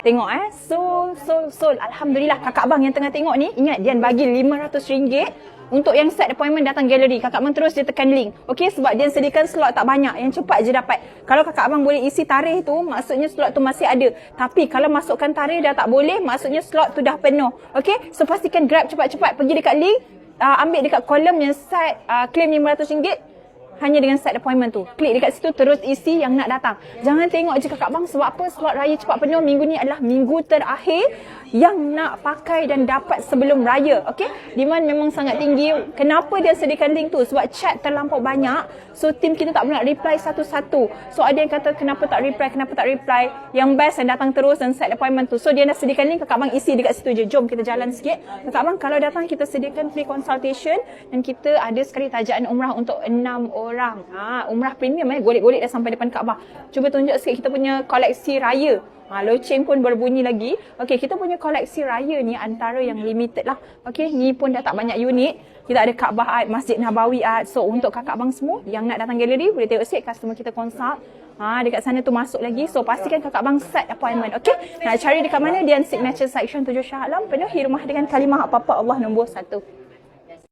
Tengok So Alhamdulillah kakak abang yang tengah tengok ni, ingat Dian bagi RM500 untuk yang set appointment datang galeri. Kakak abang terus dia tekan link. Okey, sebab Dian sediakan slot tak banyak, yang cepat je dapat. Kalau kakak abang boleh isi tarikh tu, maksudnya slot tu masih ada. Tapi kalau masukkan tarikh dah tak boleh, maksudnya slot tu dah penuh. Okey, so pastikan grab cepat-cepat pergi dekat link, ambil dekat kolom yang set claim RM500 hanya dengan set appointment tu. Klik dekat situ, terus isi yang nak datang. Jangan tengok je kakak bang, sebab apa? Slot raya cepat penuh. Minggu ni adalah minggu terakhir yang nak pakai dan dapat sebelum raya. Okey, demand memang sangat tinggi. Kenapa dia sediakan link tu? Sebab chat terlampau banyak, so tim kita tak boleh reply satu-satu. So ada yang kata kenapa tak reply. Yang best yang datang terus dan set appointment tu. So dia dah sediakan link, kakak bang isi dekat situ je. Jom kita jalan sikit. Kakak bang kalau datang kita sediakan free consultation, dan kita ada sekali tajaan umrah untuk 6 orang. Umrah premium golek-golek dah sampai depan Kaabah. Cuba tunjuk sikit kita punya koleksi raya. Loceng pun berbunyi lagi. Okey, kita punya koleksi raya ni antara yang limited lah. Okey, ni pun dah tak banyak unit. Kita ada Kaabah Art, Masjid Nabawi Art. So untuk kakak abang semua yang nak datang galeri, boleh tengok sikit customer kita consult. Dekat sana tu masuk lagi. So pastikan kakak abang set appointment. Okey, nak cari dekat mana? Dian Signature Section 7 Shah Alam, penuhi rumah dengan kalimah apa-apa Allah nombor 1.